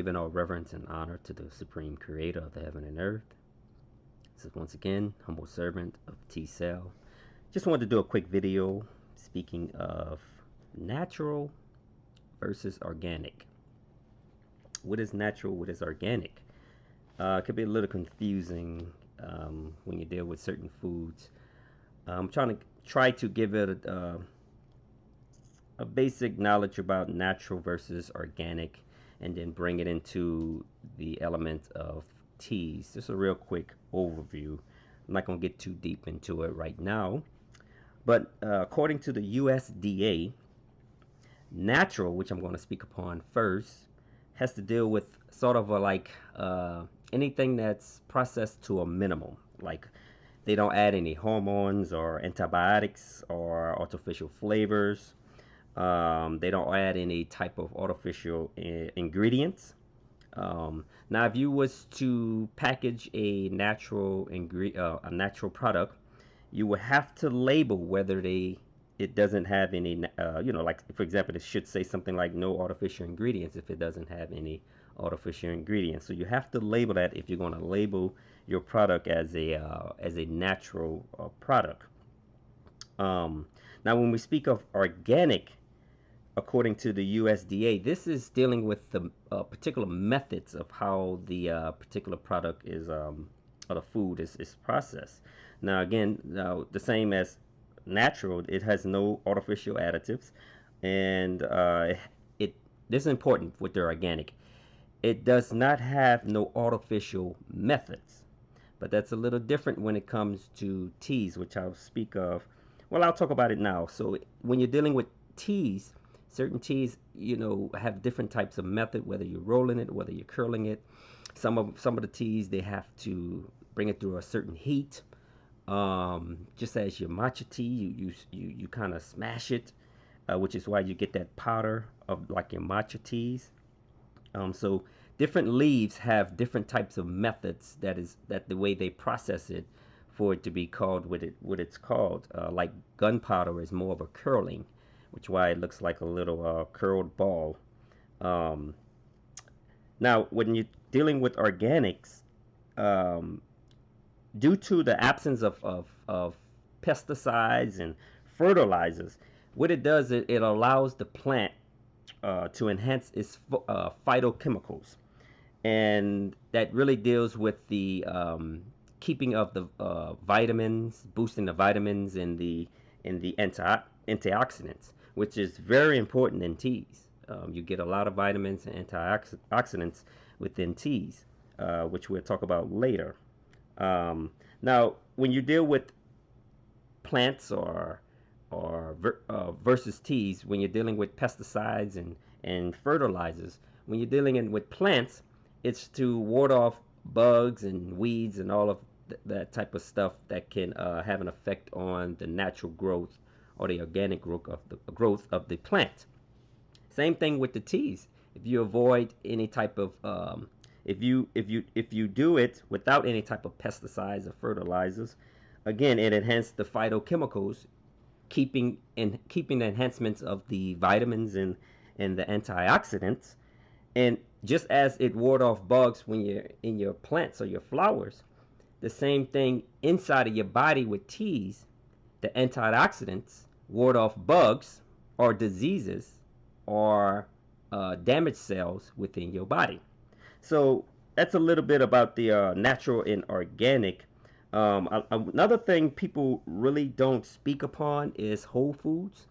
giving all reverence and honor to the supreme creator of the heaven and earth. This is once again humble servant of tcell. Just wanted to do a quick video speaking of natural versus organic. What is natural? What is organic? It could be a little confusing when you deal with certain foods. I'm try to give it a basic knowledge about natural versus organic, and then bring it into the element of teas. Just a real quick overview. I'm not going to get too deep into it right now, but according to the USDA, natural, which I'm going to speak upon first, has to deal with sort of anything that's processed to a minimum. Like they don't add any hormones or antibiotics or artificial flavors. They don't add any type of artificial ingredients. Now, if you was to package a a natural product, you would have to label whether it doesn't have any, like for example, it should say something like no artificial ingredients if it doesn't have any artificial ingredients. So you have to label that if you're going to label your product as a natural product. Now, when we speak of organic, according to the USDA, this is dealing with the particular methods of how the particular product is, or the food is processed. Now, again, the same as natural, it has no artificial additives, and this is important with the organic. It does not have no artificial methods, but that's a little different when it comes to teas, which I'll speak of. Well, I'll talk about it now. So when you're dealing with teas, certain teas, have different types of method, whether you're rolling it, whether you're curling it. Some of the teas, they have to bring it through a certain heat. Just as your matcha tea, you kind of smash it, which is why you get that powder of like your matcha teas. So different leaves have different types of methods that the way they process it for it to be called what it's called. Like gunpowder is more of a curling, which is why it looks like a little curled ball. Now, when you're dealing with organics, due to the absence of pesticides and fertilizers, what it does is it allows the plant to enhance its phytochemicals, and that really deals with the keeping of the vitamins, boosting the vitamins and the antioxidants, which is very important in teas. You get a lot of vitamins and antioxidants within teas, which we'll talk about later. Now, when you deal with plants or versus teas, when you're dealing with pesticides and fertilizers, when you're dealing with plants, it's to ward off bugs and weeds and all of that type of stuff that can have an effect on the natural growth or the organic growth of the plant. Same thing with the teas. If you avoid any type of if you do it without any type of pesticides or fertilizers, again, it enhances the phytochemicals, keeping the enhancements of the vitamins and the antioxidants. And just as it ward off bugs when you're in your plants or your flowers, the same thing inside of your body with teas. The antioxidants ward off bugs or diseases or damaged cells within your body. So that's a little bit about the natural and organic. Another thing people really don't speak upon is whole foods.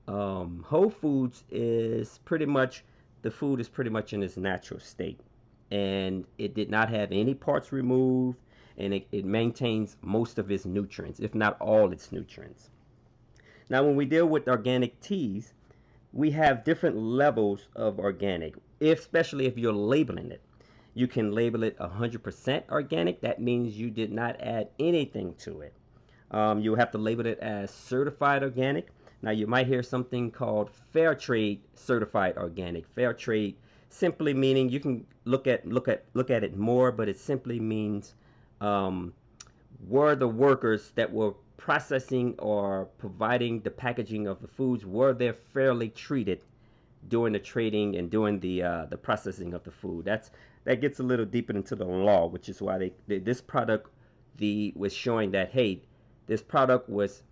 Whole foods is pretty much, the food is pretty much in its natural state, and it did not have any parts removed, and it maintains most of its nutrients, if not all its nutrients. Now, when we deal with organic teas, we have different levels of organic, especially if you're labeling it. You can label it 100% organic. That means you did not add anything to it. You'll have to label it as certified organic. Now, you might hear something called fair trade certified organic. Fair trade simply meaning, you can look at it more, but it simply means were the workers that were processing or providing the packaging of the foods, were they fairly treated doing the trading and doing the processing of the food. That gets a little deeper into the law, which is why this product was showing that, hey, this product was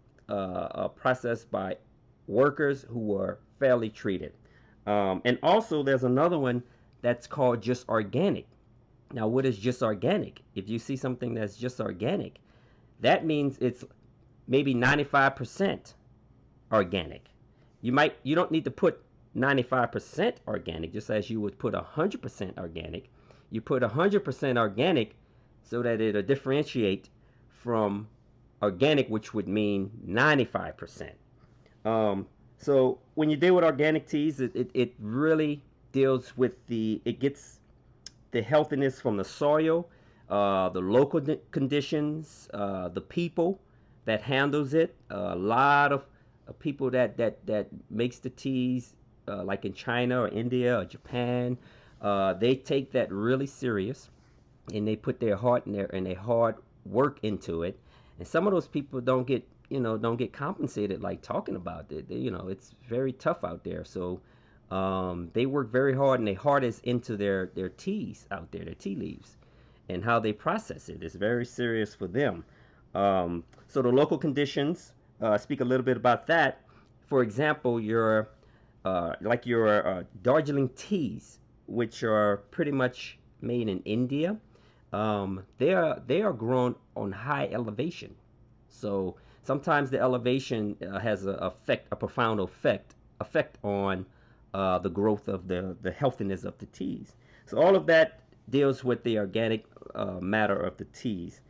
processed by workers who were fairly treated. And also, there's another one that's called just organic. Now, what is just organic? If you see something that's just organic, that means it's maybe 95% organic. You don't need to put 95% organic, just as you would put 100% organic. You put 100% organic so that it'll differentiate from organic, which would mean 95%. So when you deal with organic teas, it really deals with it gets the healthiness from the soil, the local conditions, the people that handles it. A lot of people that makes the teas, like in China or India or Japan, they take that really serious, and they put their heart and their hard work into it. And some of those people don't get compensated, like talking about it. It's very tough out there. So they work very hard, and their heart is into their teas out there, their tea leaves, and how they process it is very serious for them. So the local conditions, speak a little bit about that. For example, your Darjeeling teas, which are pretty much made in India, they are grown on high elevation. So sometimes the elevation has a profound effect on the growth of the healthiness of the teas. So all of that deals with the organic matter of the teas.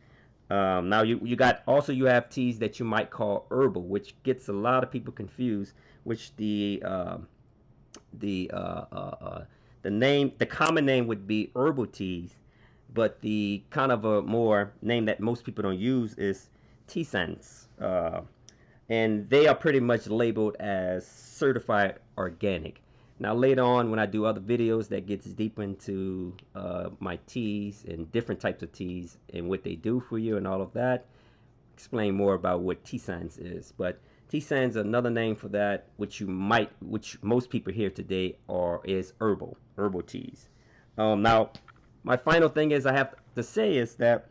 Now you have teas that you might call herbal, which gets a lot of people confused. Which the the common name would be herbal teas, but the kind of a more name that most people don't use is tcells. And they are pretty much labeled as certified organic. Now later on, when I do other videos that gets deep into my teas and different types of teas and what they do for you and all of that, explain more about what tcells is. But tcells, another name for that, which most people here today is herbal teas. Now, my final thing is I have to say is that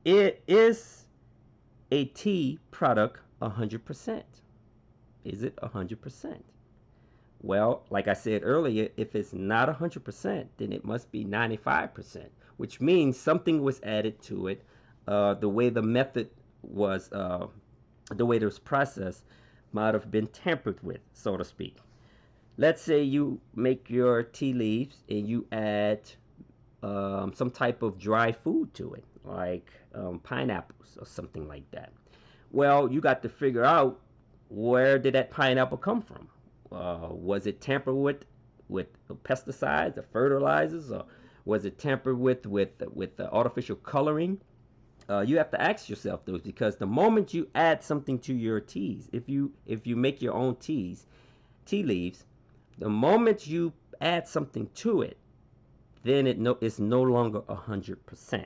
it is a tea product 100%. Is it 100%? Well, like I said earlier, if it's not 100%, then it must be 95%, which means something was added to it. The way the method was, the way it was processed, might have been tampered with, so to speak. Let's say you make your tea leaves and you add some type of dry food to it, like pineapples or something like that. Well, you got to figure out, where did that pineapple come from? Was it tampered with pesticides or fertilizers, or was it tampered with artificial coloring? You have to ask yourself those, because the moment you add something to your teas, if you make your own tea leaves, the moment you add something to it, then it's no longer 100%.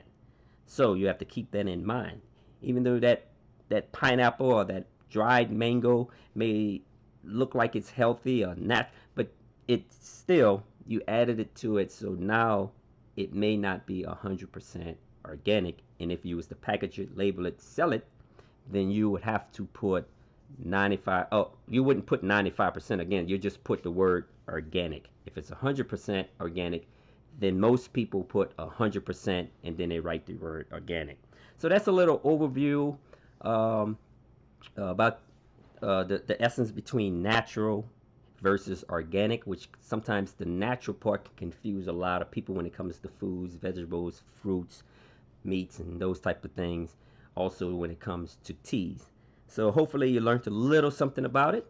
So you have to keep that in mind. Even though that pineapple or that dried mango may look like it's healthy or not, but it's still, you added it to it, so now it may not be 100% organic. And if you was to package it, label it, sell it, then you would have to put 95. Oh, you wouldn't put 95% again. You just put the word organic. If it's 100% organic, then most people put 100% and then they write the word organic. So that's a little overview about the essence between natural versus organic, which sometimes the natural part can confuse a lot of people when it comes to foods, vegetables, fruits, meats, and those type of things. Also when it comes to teas. So hopefully you learned a little something about it.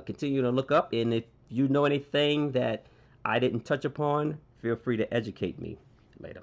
Continue to look up, and if you know anything that I didn't touch upon, feel free to educate me later.